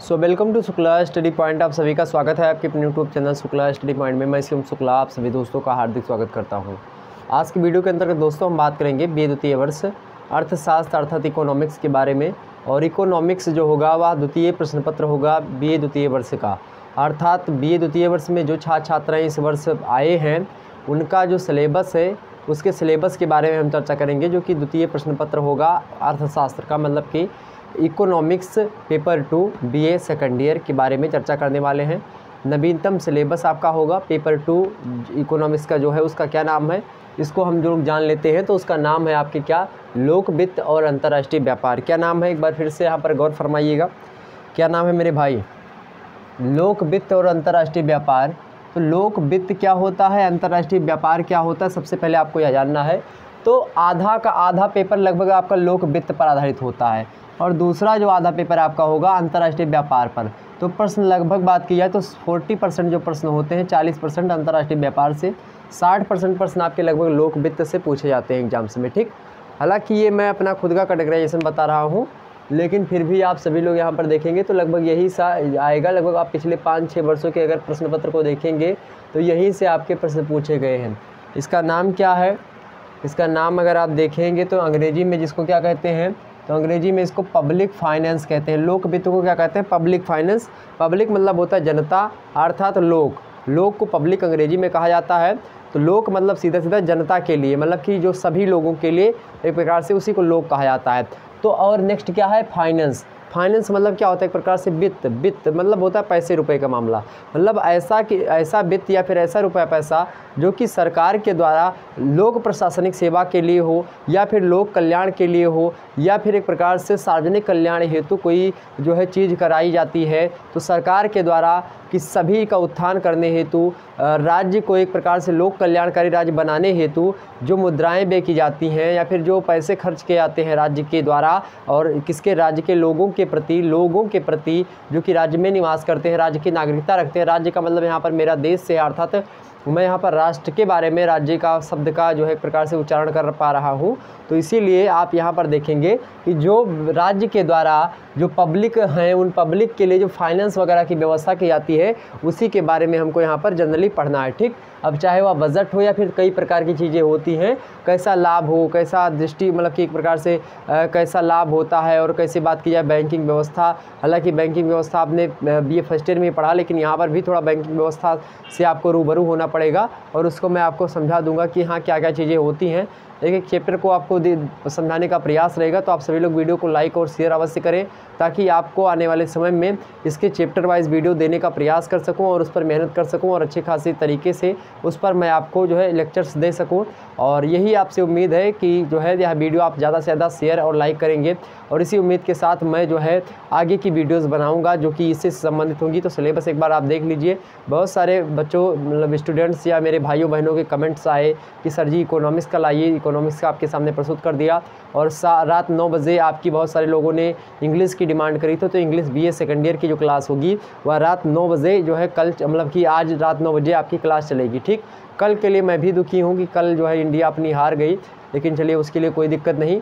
Welcome to Shukla study point. आप सभी का स्वागत है आपके अपने YouTube channel Shukla study point में। मैं शिवम शुक्ला आप सभी दोस्तों का हार्दिक स्वागत करता हूं। आज की वीडियो के अंतर्गत दोस्तों हम बात करेंगे BA द्वितीय वर्ष अर्थशास्त्र अर्थात इकोनॉमिक्स के बारे में। और इकोनॉमिक्स जो होगा वह द्वितीय प्रश्न पत्र होगा BA द्वितीय वर्ष का, अर्थात BA द्वितीय वर्ष में जो छात्र छात्राएँ इस वर्ष आए हैं उनका जो सिलेबस है उसके सिलेबस के बारे में हम चर्चा करेंगे, जो कि द्वितीय प्रश्न पत्र होगा अर्थशास्त्र का, मतलब कि economics paper 2 BA second year के बारे में चर्चा करने वाले हैं। नवीनतम सिलेबस आपका होगा पेपर 2 इकोनॉमिक्स का जो है उसका क्या नाम है, इसको हम जो लोग जान लेते हैं तो उसका नाम है आपके क्या, लोक वित्त और अंतर्राष्ट्रीय व्यापार। क्या नाम है, एक बार फिर से यहाँ पर गौर फरमाइएगा, क्या नाम है मेरे भाई, लोक वित्त और अंतर्राष्ट्रीय व्यापार। तो लोक वित्त क्या होता है, अंतर्राष्ट्रीय व्यापार क्या होता है, सबसे पहले आपको यह जानना है। तो आधा का आधा पेपर लगभग आपका लोक वित्त पर आधारित होता है और दूसरा जो आधा पेपर आपका होगा अंतर्राष्ट्रीय व्यापार पर। तो प्रश्न लगभग बात की जाए तो 40% जो प्रश्न होते हैं, 40% अंतर्राष्ट्रीय व्यापार से, 60% प्रश्न आपके लगभग लोक वित्त से पूछे जाते हैं एग्जाम्स में। ठीक, हालांकि ये मैं अपना खुद का कैटेगराइजेशन बता रहा हूँ, लेकिन फिर भी आप सभी लोग यहाँ पर देखेंगे तो लगभग यही सा आएगा। लगभग आप पिछले 5-6 वर्षों के अगर प्रश्न पत्र को देखेंगे तो यहीं से आपके प्रश्न पूछे गए हैं। इसका नाम क्या है, इसका नाम अगर आप देखेंगे तो अंग्रेजी में जिसको क्या कहते हैं, तो अंग्रेजी में इसको पब्लिक फाइनेंस कहते हैं। लोक वित्त को क्या कहते हैं, पब्लिक फाइनेंस। पब्लिक मतलब होता है जनता, अर्थात लोक, लोक को पब्लिक अंग्रेजी में कहा जाता है। तो लोक मतलब सीधा सीधा जनता के लिए, मतलब कि जो सभी लोगों के लिए एक प्रकार से, उसी को लोक कहा जाता है। तो और नेक्स्ट क्या है, फाइनेंस। फाइनेंस मतलब क्या होता है, एक प्रकार से वित्त। वित्त मतलब होता है पैसे रुपए का मामला, मतलब ऐसा वित्त या फिर ऐसा रुपया पैसा जो कि सरकार के द्वारा लोक प्रशासनिक सेवा के लिए हो या फिर लोक कल्याण के लिए हो या फिर एक प्रकार से सार्वजनिक कल्याण हेतु कोई जो है चीज़ कराई जाती है। तो सरकार के द्वारा कि सभी का उत्थान करने हेतु, राज्य को एक प्रकार से लोक कल्याणकारी राज्य बनाने हेतु जो मुद्राएं व्यय की जाती हैं या फिर जो पैसे खर्च किए जाते हैं राज्य के द्वारा, और किसके, राज्य के लोगों के प्रति जो कि राज्य में निवास करते हैं, राज्य की नागरिकता रखते हैं। राज्य का मतलब यहाँ पर मेरा देश से, अर्थात मैं यहाँ पर राष्ट्र के बारे में राज्य का शब्द का जो है एक प्रकार से उच्चारण कर पा रहा हूँ। तो इसीलिए आप यहाँ पर देखेंगे कि जो राज्य के द्वारा जो पब्लिक हैं उन पब्लिक के लिए जो फाइनेंस वगैरह की व्यवस्था की जाती है उसी के बारे में हमको यहाँ पर जनरली पढ़ना है। ठीक, अब चाहे वह बजट हो या फिर कई प्रकार की चीज़ें होती हैं, कैसा लाभ हो, कैसा दृष्टि, मतलब कि एक प्रकार से कैसा लाभ होता है। और कैसे बात की जाए बैंकिंग व्यवस्था, हालांकि बैंकिंग व्यवस्था आपने BA फर्स्ट ईयर में पढ़ा, लेकिन यहाँ पर भी थोड़ा बैंकिंग व्यवस्था से आपको रूबरू होना पड़ेगा और उसको मैं आपको समझा दूंगा कि हाँ क्या क्या चीज़ें होती हैं। एक एक चैप्टर को आपको समझाने का प्रयास रहेगा, तो आप सभी लोग वीडियो को लाइक और शेयर अवश्य करें ताकि आपको आने वाले समय में इसके चैप्टर वाइज वीडियो देने का प्रयास कर सकूं और उस पर मेहनत कर सकूं और अच्छे खासे तरीके से उस पर मैं आपको जो है लेक्चर्स दे सकूं। और यही आपसे उम्मीद है कि जो है यह वीडियो आप ज़्यादा से ज़्यादा शेयर और लाइक करेंगे, और इसी उम्मीद के साथ मैं जो है आगे की वीडियोज़ बनाऊँगा जो कि इससे संबंधित होंगी। तो सिलेबस एक बार आप देख लीजिए। बहुत सारे बच्चों, मतलब स्टूडेंट्स या मेरे भाइयों बहनों के कमेंट्स आए कि सर जी इकोनॉमिक्स का लाइए, इकोनॉमिक्स का आपके सामने प्रस्तुत कर दिया। और रात 9 बजे आपकी बहुत सारे लोगों ने इंग्लिश की डिमांड करी थी, तो इंग्लिश BA सेकंड ईयर की जो क्लास होगी वह रात 9 बजे जो है कल, मतलब कि आज रात 9 बजे आपकी क्लास चलेगी। ठीक, कल के लिए मैं भी दुखी हूँ कि कल जो है इंडिया अपनी हार गई, लेकिन चलिए उसके लिए कोई दिक्कत नहीं।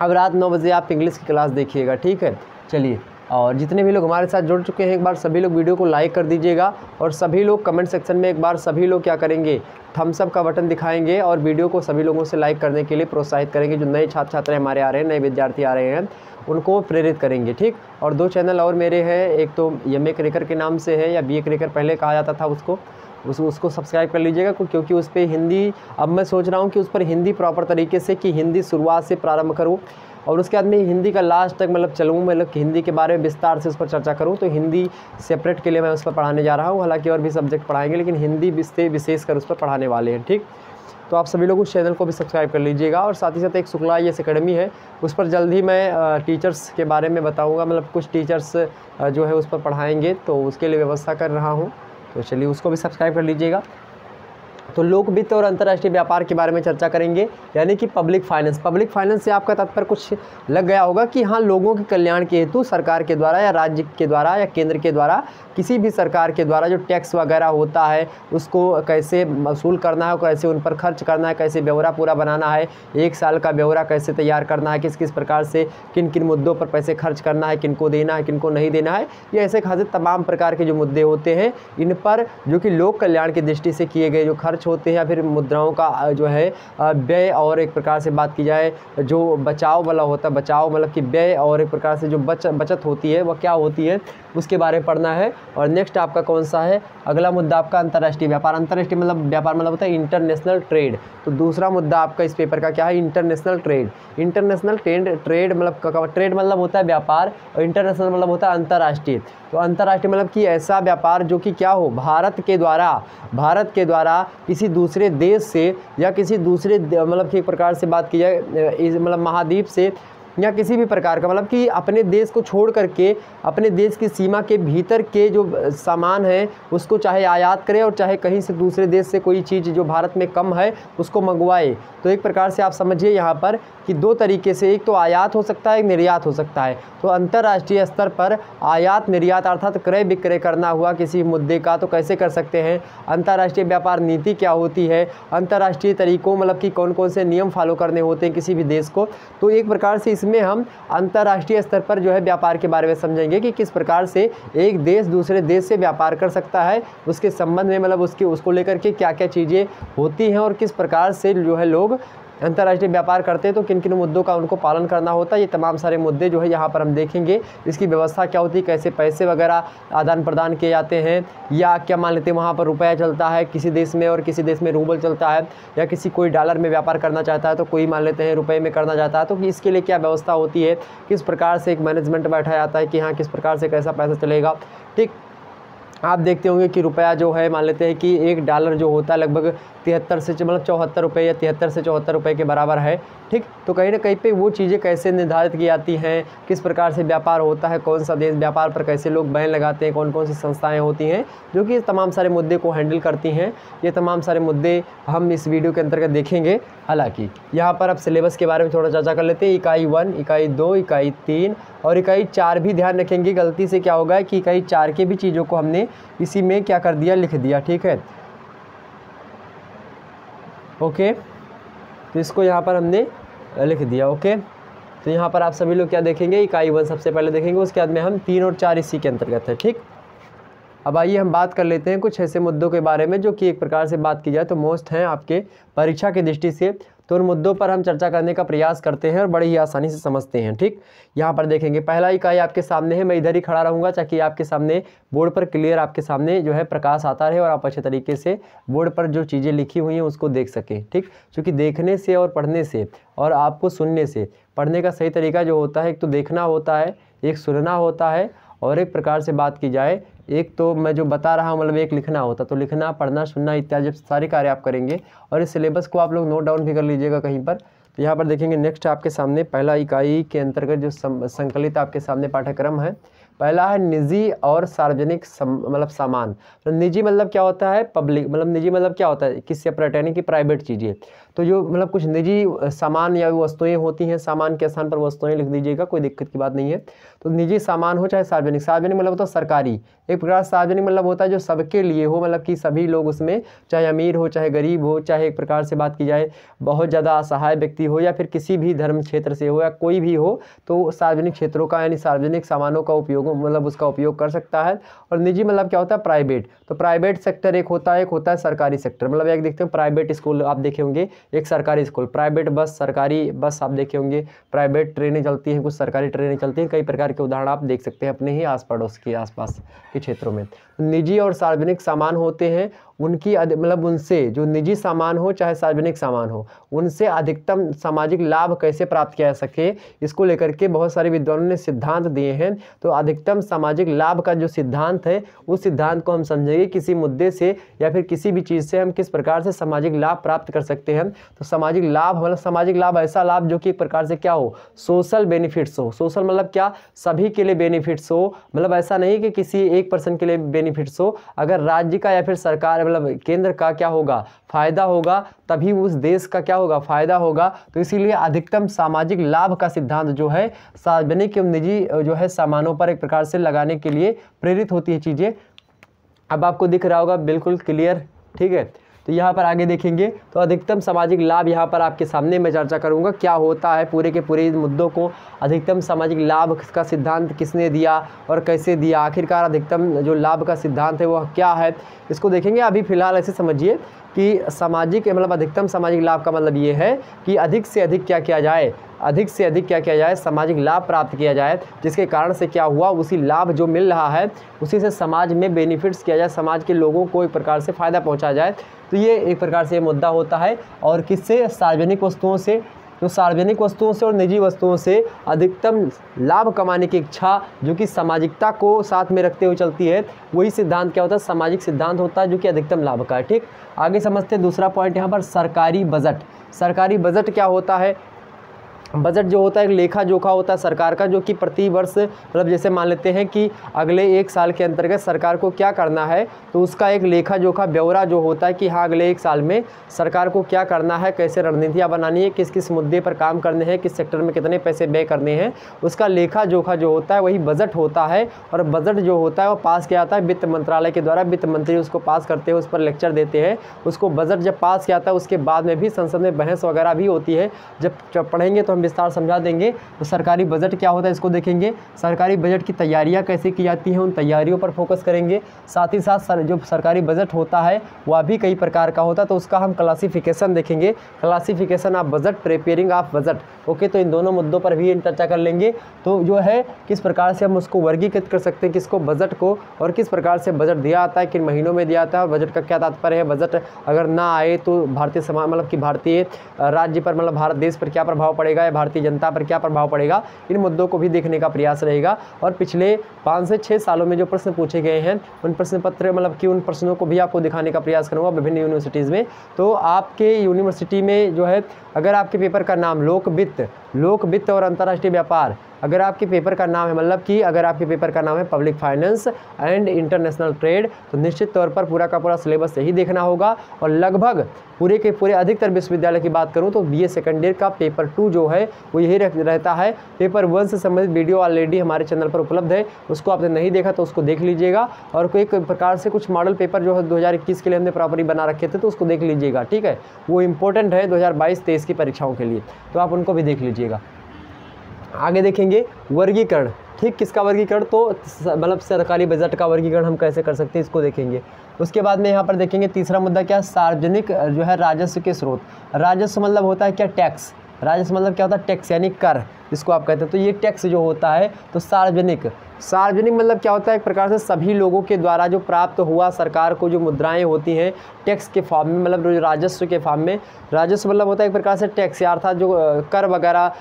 अब रात 9 बजे आप इंग्लिश की क्लास देखिएगा, ठीक है। चलिए, और जितने भी लोग हमारे साथ जुड़ चुके हैं एक बार सभी लोग वीडियो को लाइक कर दीजिएगा, और सभी लोग कमेंट सेक्शन में एक बार सभी लोग क्या करेंगे, थम्स अप का बटन दिखाएंगे और वीडियो को सभी लोगों से लाइक करने के लिए प्रोत्साहित करेंगे। जो नए छात्र छात्राएं हमारे आ रहे हैं, नए विद्यार्थी आ रहे हैं, उनको प्रेरित करेंगे। ठीक, और 2 चैनल और मेरे हैं, एक तो MA क्रैकर के नाम से है या BA क्रैकर पहले कहा जाता था, उसको सब्सक्राइब कर लीजिएगा, क्योंकि उस पर हिंदी, अब मैं सोच रहा हूँ कि उस पर हिंदी प्रॉपर तरीके से, कि हिंदी शुरुआत से प्रारंभ करूँ और उसके बाद में हिंदी का लास्ट तक मतलब चलूँ, मतलब हिंदी के बारे में विस्तार से उस पर चर्चा करूँ। तो हिंदी सेपरेट के लिए मैं उस पर पढ़ाने जा रहा हूँ, हालांकि और भी सब्जेक्ट पढ़ाएंगे लेकिन हिंदी विशेषकर उस पर पढ़ाने वाले हैं। ठीक, तो आप सभी लोग उस चैनल को भी सब्सक्राइब कर लीजिएगा। और साथ ही साथ एक शुक्ला IAS अकेडमी है, उस पर जल्द ही मैं टीचर्स के बारे में बताऊँगा, मतलब कुछ टीचर्स जो है उस पर पढ़ाएँगे, तो उसके लिए व्यवस्था कर रहा हूँ। तो चलिए उसको भी सब्सक्राइब कर लीजिएगा। तो लोक वित्त और अंतर्राष्ट्रीय व्यापार के बारे में चर्चा करेंगे, यानी कि पब्लिक फाइनेंस। पब्लिक फाइनेंस से आपका तात्पर्य कुछ लग गया होगा कि हाँ, लोगों के कल्याण के हेतु सरकार के द्वारा या राज्य के द्वारा या केंद्र के द्वारा, किसी भी सरकार के द्वारा जो टैक्स वगैरह होता है उसको कैसे वसूल करना है, कैसे उन पर खर्च करना है, कैसे ब्यौरा पूरा बनाना है, 1 साल का ब्यौरा कैसे तैयार करना है, किस किस प्रकार से किन किन मुद्दों पर पैसे खर्च करना है, किनको देना है, किनको नहीं देना है, ये ऐसे खासे तमाम प्रकार के जो मुद्दे होते हैं, इन पर जो कि लोक कल्याण की दृष्टि से किए गए जो खर्च होते हैं या फिर मुद्राओं का जो है व्यय, और एक प्रकार से बात की जाए जो बचाव वाला होता है, बचाव मतलब कि व्यय, और एक प्रकार से जो बचत होती है वह क्या होती है, उसके बारे में पढ़ना है। और नेक्स्ट आपका कौन सा है, अगला मुद्दा आपका अंतर्राष्ट्रीय व्यापार। अंतर्राष्ट्रीय मतलब व्यापार मतलब होता है इंटरनेशनल ट्रेड। तो दूसरा मुद्दा आपका इस पेपर का क्या है, इंटरनेशनल ट्रेड। इंटरनेशनल ट्रेड मतलब ट्रेड मतलब होता है व्यापार, और इंटरनेशनल मतलब होता है अंतर्राष्ट्रीय। तो अंतर्राष्ट्रीय मतलब कि ऐसा व्यापार जो कि क्या हो, भारत के द्वारा किसी दूसरे देश से या किसी दूसरे मतलब कि एक प्रकार से बात की जाए मतलब महाद्वीप से या किसी भी प्रकार का, मतलब कि अपने देश को छोड़ करके अपने देश की सीमा के भीतर के जो सामान है उसको चाहे आयात करे और चाहे कहीं से दूसरे देश से कोई चीज़ जो भारत में कम है उसको मंगवाए। तो एक प्रकार से आप समझिए यहाँ पर कि 2 तरीके से, एक तो आयात हो सकता है, एक निर्यात हो सकता है। तो अंतर्राष्ट्रीय स्तर पर आयात निर्यात अर्थात क्रय विक्रय करना हुआ किसी मुद्दे का तो कैसे कर सकते हैं, अंतर्राष्ट्रीय व्यापार नीति क्या होती है, अंतर्राष्ट्रीय तरीकों मतलब कि कौन कौन से नियम फॉलो करने होते हैं किसी भी देश को। तो एक प्रकार से इसमें हम अंतर्राष्ट्रीय स्तर पर जो है व्यापार के बारे में समझेंगे कि किस प्रकार से एक देश दूसरे देश से व्यापार कर सकता है, उसके संबंध में मतलब उसको लेकर के क्या क्या चीज़ें होती हैं और किस प्रकार से जो है लोग अंतर्राष्ट्रीय व्यापार करते हैं, तो किन किन मुद्दों का उनको पालन करना होता है। ये तमाम सारे मुद्दे जो है यहाँ पर हम देखेंगे। इसकी व्यवस्था क्या होती है, कैसे पैसे वगैरह आदान प्रदान किए जाते हैं, या क्या मान लेते हैं वहाँ पर रुपया चलता है किसी देश में और किसी देश में रूबल चलता है, या किसी कोई डॉलर में व्यापार करना चाहता है तो कोई मान लेते हैं रुपये में करना चाहता है। तो इसके लिए क्या व्यवस्था होती है, किस प्रकार से एक मैनेजमेंट बैठा जाता है कि हाँ किस प्रकार से कैसा पैसा चलेगा। ठीक, आप देखते होंगे कि रुपया जो है मान लेते हैं कि $1 जो होता है लगभग 73 से मतलब 74 रुपये या 73 से 74 रुपये के बराबर है। ठीक, तो कहीं ना कहीं पे वो चीज़ें कैसे निर्धारित की जाती हैं, किस प्रकार से व्यापार होता है, कौन सा देश व्यापार पर कैसे लोग बैन लगाते हैं, कौन कौन सी संस्थाएं होती हैं जो कि तमाम सारे मुद्दे को हैंडल करती हैं, ये तमाम सारे मुद्दे हम इस वीडियो के अंतर्गत देखेंगे। हालांकि यहाँ पर अब सिलेबस के बारे में थोड़ा चर्चा कर लेते हैं। इकाई 1, इकाई 2, इकाई 3 और इकाई 4 भी ध्यान रखेंगे। गलती से क्या होगा कि इकाई 4 के भी चीज़ों को हमने इसी में क्या कर दिया, लिख दिया। ठीक है, ओके, तो इसको यहाँ पर हमने लिख दिया। ओके, तो यहाँ पर आप सभी लोग क्या देखेंगे, इकाई 1 सबसे पहले देखेंगे, उसके बाद में हम 3 और 4 इसी के अंतर्गत है। ठीक, अब आइए हम बात कर लेते हैं कुछ ऐसे मुद्दों के बारे में जो कि एक प्रकार से बात की जाए तो मोस्ट हैं आपके परीक्षा की दृष्टि से, तो उन मुद्दों पर हम चर्चा करने का प्रयास करते हैं और बड़ी ही आसानी से समझते हैं। ठीक, यहाँ पर देखेंगे पहला इकाई आपके सामने है, मैं इधर ही खड़ा रहूँगा ताकि आपके सामने बोर्ड पर क्लियर आपके सामने जो है प्रकाश आता रहे और आप अच्छे तरीके से बोर्ड पर जो चीज़ें लिखी हुई हैं उसको देख सकें। ठीक, क्योंकि देखने से और पढ़ने से और आपको सुनने से, पढ़ने का सही तरीका जो होता है एक तो देखना होता है, एक सुनना होता है, और एक प्रकार से बात की जाए एक तो मैं जो बता रहा हूँ मतलब एक लिखना होता। तो लिखना, पढ़ना, सुनना इत्यादि सारे कार्य आप करेंगे और इस सिलेबस को आप लोग नोट डाउन भी कर लीजिएगा कहीं पर। तो यहाँ पर देखेंगे नेक्स्ट आपके सामने पहला इकाई के अंतर्गत जो संकलित आपके सामने पाठ्यक्रम है, पहला है निजी और सार्वजनिक मतलब सामान। तो निजी मतलब क्या होता है, पब्लिक मतलब निजी मतलब क्या होता है, किससे यानी कि प्राइवेट चीज़ें। तो जो मतलब कुछ निजी सामान या वस्तुएं होती हैं, सामान के स्थान पर वस्तुएं लिख दीजिएगा, कोई दिक्कत की बात नहीं है। तो निजी सामान हो चाहे सार्वजनिक, सार्वजनिक मतलब होता है सरकारी, एक प्रकार सार्वजनिक मतलब होता है जो सबके लिए हो, मतलब कि सभी लोग उसमें, चाहे अमीर हो चाहे गरीब हो, चाहे एक प्रकार से बात की जाए बहुत ज़्यादा असहाय व्यक्ति हो या फिर किसी भी धर्म क्षेत्र से हो या कोई भी हो, तो सार्वजनिक क्षेत्रों का यानी सार्वजनिक सामानों का उपयोग मतलब उसका उपयोग कर सकता है। और निजी मतलब क्या होता है, प्राइवेट। तो प्राइवेट सेक्टर एक होता है सरकारी सेक्टर। मतलब एक देखते हैं प्राइवेट स्कूल आप देखे होंगे, एक सरकारी स्कूल, प्राइवेट बस, सरकारी बस आप देखे होंगे, प्राइवेट ट्रेनें चलती हैं, कुछ सरकारी ट्रेनें चलती हैं, कई प्रकार के उदाहरण आप देख सकते हैं अपने ही आस पड़ोस के आसपास के क्षेत्रों में। निजी और सार्वजनिक सामान होते हैं, उनकी मतलब उनसे जो निजी सामान हो चाहे सार्वजनिक सामान हो, उनसे अधिकतम सामाजिक लाभ कैसे प्राप्त किया जा सके, इसको लेकर के बहुत सारे विद्वानों ने सिद्धांत दिए हैं। तो अधिकतम सामाजिक लाभ का जो सिद्धांत है, उस सिद्धांत को हम समझेंगे किसी मुद्दे से या फिर किसी भी चीज़ से हम किस प्रकार से सामाजिक लाभ प्राप्त कर सकते हैं। तो सामाजिक लाभ मतलब सामाजिक लाभ ऐसा लाभ जो कि एक प्रकार से क्या हो, सोशल बेनिफिट्स हो। सोशल मतलब क्या, सभी के लिए बेनिफिट्स हो, मतलब ऐसा नहीं कि किसी एक पर्सन के लिए बेनिफिट्स हो। अगर राज्य का या फिर सरकार मतलब केंद्र का क्या होगा, फायदा होगा, तभी उस देश का क्या होगा, फायदा होगा। तो इसीलिए अधिकतम सामाजिक लाभ का सिद्धांत जो है सार्वजनिक एवं निजी जो है सामानों पर एक प्रकार से लगाने के लिए प्रेरित होती है चीज़ें। अब आपको दिख रहा होगा बिल्कुल क्लियर, ठीक है। तो यहाँ पर आगे देखेंगे तो अधिकतम सामाजिक लाभ यहाँ पर आपके सामने मैं चर्चा करूँगा क्या होता है, पूरे के पूरे मुद्दों को अधिकतम सामाजिक लाभ का सिद्धांत किसने दिया और कैसे दिया, आखिरकार अधिकतम जो लाभ का सिद्धांत है वह क्या है, इसको देखेंगे। अभी फिलहाल ऐसे समझिए कि सामाजिक मतलब अधिकतम सामाजिक लाभ का मतलब ये है कि अधिक से अधिक क्या किया जाए, अधिक से अधिक क्या किया जाए, सामाजिक लाभ प्राप्त किया जाए, जिसके कारण से क्या हुआ, उसी लाभ जो मिल रहा है उसी से समाज में बेनिफिट्स किया जाए, समाज के लोगों को एक प्रकार से फ़ायदा पहुंचाया जाए। तो ये एक प्रकार से मुद्दा होता है। और किससे, सार्वजनिक वस्तुओं से। तो सार्वजनिक वस्तुओं से और निजी वस्तुओं से अधिकतम लाभ कमाने की इच्छा जो कि सामाजिकता को साथ में रखते हुए चलती है, वही सिद्धांत क्या होता है, सामाजिक सिद्धांत होता है जो कि अधिकतम लाभ का है। ठीक, आगे समझते हैं दूसरा पॉइंट यहाँ पर, सरकारी बजट। सरकारी बजट क्या होता है, बजट जो होता है एक लेखा जोखा होता है सरकार का, जो कि प्रति वर्ष मतलब जैसे मान लेते हैं कि अगले 1 साल के अंतर्गत सरकार को क्या करना है, तो उसका एक लेखा जोखा ब्यौरा जो होता है कि हाँ अगले 1 साल में सरकार को क्या करना है, कैसे रणनीतियाँ बनानी है, किस किस मुद्दे पर काम करने हैं, किस सेक्टर में कितने पैसे व्यय करने हैं, उसका लेखा जोखा जो होता है वही बजट होता है। और बजट जो होता है वो पास किया जाता है वित्त मंत्रालय के द्वारा, वित्त मंत्री उसको पास करते हैं, उस पर लेक्चर देते हैं। उसको बजट जब पास किया जाता है उसके बाद में भी संसद में बहस वगैरह भी होती है, जब पढ़ेंगे तो हम विस्तार समझा देंगे। तो सरकारी बजट क्या होता है इसको देखेंगे, सरकारी बजट की तैयारियां कैसे की जाती हैं उन तैयारियों पर फोकस करेंगे। साथ ही साथ जो सरकारी बजट होता है वह भी कई प्रकार का होता है, तो उसका हम क्लासिफिकेशन देखेंगे, classification of budget, preparing of budget. Okay, तो इन दोनों मुद्दों पर भी चर्चा कर लेंगे। तो जो है किस प्रकार से हम उसको वर्गीकृत कर सकते हैं, किसको, बजट को, और किस प्रकार से बजट दिया जाता है, किन महीनों में दिया जाता है, बजट का क्या तात्पर्य है, बजट अगर ना आए तो भारतीय समाज मतलब कि भारतीय राज्य पर मतलब भारत देश पर क्या प्रभाव पड़ेगा या भारतीय जनता पर क्या प्रभाव पड़ेगा, इन मुद्दों को भी देखने का प्रयास रहेगा। और पिछले 5 से 6 सालों में जो प्रश्न पूछे गए हैं उन प्रश्न पत्र मतलब कि उन प्रश्नों को भी आपको दिखाने का प्रयास करूँगा विभिन्न यूनिवर्सिटीज़ में। तो आपके यूनिवर्सिटी में जो है अगर आपके पेपर का नाम लोक वित्त और अंतर्राष्ट्रीय व्यापार, अगर आपके पेपर का नाम है मतलब कि अगर आपके पेपर का नाम है public finance and international trade, तो निश्चित तौर पर पूरा का पूरा सिलेबस यही देखना होगा। और लगभग पूरे के पूरे अधिकतर विश्वविद्यालय की बात करूं तो बीए सेकंड ईयर का पेपर 2 जो है वो यही रहता है। पेपर 1 से संबंधित वीडियो ऑलरेडी हमारे चैनल पर उपलब्ध है, उसको आपने नहीं देखा तो उसको देख लीजिएगा। और कोई प्रकार से कुछ मॉडल पेपर जो है 2021 के लिए हमने प्रॉपरली बना रखे थे तो उसको देख लीजिएगा, ठीक है, वो इंपॉर्टेंट है 2022-23 की परीक्षाओं के लिए, तो आप उनको भी देख लीजिएगा। आगे देखेंगे वर्गीकरण, ठीक, किसका वर्गीकरण, तो मतलब सरकारी बजट का वर्गीकरण हम कैसे कर सकते हैं इसको देखेंगे। उसके बाद में यहाँ पर देखेंगे तीसरा मुद्दा क्या, सार्वजनिक जो है राजस्व के स्रोत। राजस्व मतलब होता है क्या, टैक्स। राजस्व मतलब क्या होता है, टैक्स यानी कर जिसको आप कहते हैं। तो ये टैक्स जो होता है तो सार्वजनिक मतलब क्या होता है, एक प्रकार से सभी लोगों के द्वारा जो प्राप्त हुआ सरकार को जो मुद्राएं होती हैं टैक्स के फॉर्म में, मतलब जो राजस्व के फॉर्म में। राजस्व मतलब होता है एक प्रकार से टैक्स, अर्थात जो कर वगैरह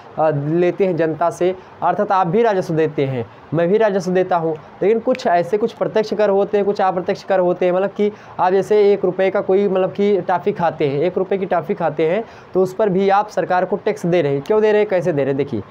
लेते हैं जनता से, अर्थात आप भी राजस्व देते हैं, मैं भी राजस्व देता हूँ। लेकिन कुछ ऐसे कुछ प्रत्यक्ष कर होते हैं, कुछ अप्रत्यक्ष कर होते हैं। मतलब कि आप जैसे 1 रुपये का कोई मतलब कि टॉफ़ी खाते हैं, 1 रुपये की टॉफ़ी खाते हैं तो उस पर भी आप सरकार को टैक्स दे रहे हैं। क्यों दे रहे हैं, कैसे दे रहे हैं, देखिए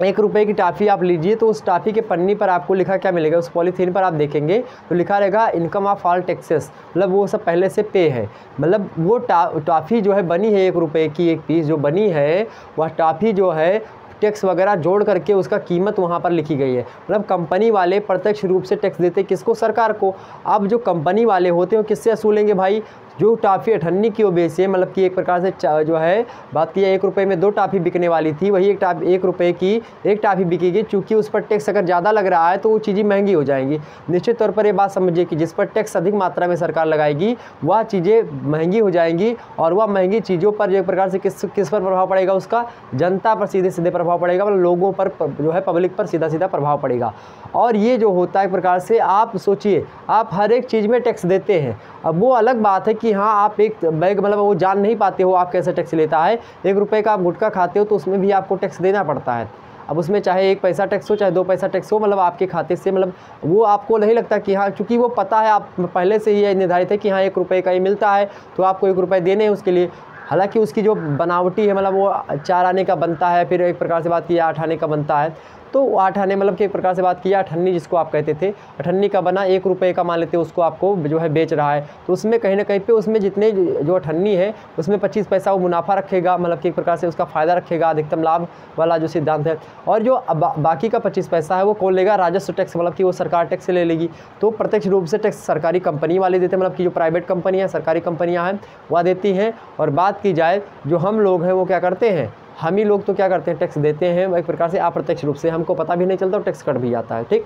1 रुपये की टॉफ़ी आप लीजिए तो उस टॉफ़ी के पन्नी पर आपको लिखा क्या मिलेगा, उस पॉलीथीन पर आप देखेंगे तो लिखा रहेगा इनकम ऑफ ऑल टैक्सेस, मतलब वो सब पहले से पे है। मतलब वो टॉफ़ी जो है बनी है 1 रुपये की, एक पीस जो बनी है वह टॉफ़ी जो है टैक्स वगैरह जोड़ करके उसका कीमत वहाँ पर लिखी गई है। मतलब कंपनी वाले प्रत्यक्ष रूप से टैक्स देते किसको, सरकार को। अब जो कंपनी वाले होते हैं वो किससे वसूलेंगे भाई, जो टॉफ़ी अठन्नी की वो बेची है, मतलब कि एक प्रकार से जो है बात की 1 रुपये में 2 टॉफ़ी बिकने वाली थी, वही 1 रुपये की 1 टॉफ़ी बिकेगी। चूँकि उस पर टैक्स अगर ज़्यादा लग रहा है तो वो चीज़ें महंगी हो जाएंगी। निश्चित तौर पर ये बात समझिए कि जिस पर टैक्स अधिक मात्रा में सरकार लगाएगी वह चीज़ें महंगी हो जाएंगी, और वह महंगी चीज़ों पर जो एक प्रकार से किस पर प्रभाव पड़ेगा, उसका जनता पर सीधे सीधे प्रभाव पड़ेगा, मतलब लोगों पर जो है पब्लिक पर सीधा सीधा प्रभाव पड़ेगा। और ये जो होता है एक प्रकार से आप सोचिए आप हर एक चीज़ में टैक्स देते हैं। अब वो अलग बात है कि हाँ आप एक बैग मतलब वो जान नहीं पाते हो आप कैसे टैक्स लेता है। 1 रुपये का आप गुटखा खाते हो तो उसमें भी आपको टैक्स देना पड़ता है। अब उसमें चाहे 1 पैसा टैक्स हो चाहे 2 पैसा टैक्स हो, मतलब आपके खाते से, मतलब वो आपको नहीं लगता कि हाँ, क्योंकि वो पता है, आप पहले से ही निर्धारित है कि हाँ 1 रुपये का ही मिलता है तो आपको 1 रुपये देने हैं उसके लिए। हालांकि उसकी जो बनावटी है मतलब वो 4 आने का बनता है, फिर एक प्रकार से बात की 8 आने का बनता है। तो 8 आने मतलब कि एक प्रकार से बात किया 98 जिसको आप कहते थे, 98 का बना 1 रुपये का मान लेते उसको आपको जो है बेच रहा है, तो उसमें कहीं ना कहीं पे उसमें जितने जो 98 है उसमें 25 पैसा वो मुनाफा रखेगा, मतलब कि एक प्रकार से उसका फ़ायदा रखेगा, अधिकतम लाभ वाला जो सिद्धांत है। और जो बाकी का 25 पैसा है वो कौन लेगा, राजस्व टैक्स, मतलब कि वो सरकार टैक्स ले लेगी। तो प्रत्यक्ष रूप से टैक्स सरकारी कंपनी वाले देते हैं, मतलब कि जो प्राइवेट कंपनी है सरकारी कंपनियां हैं वह देती हैं। और बात की जाए जो हम लोग हैं वो क्या करते हैं, हम ही लोग तो क्या करते हैं टैक्स देते हैं एक प्रकार से अप्रत्यक्ष रूप से, हमको पता भी नहीं चलता और टैक्स कट भी जाता है। ठीक,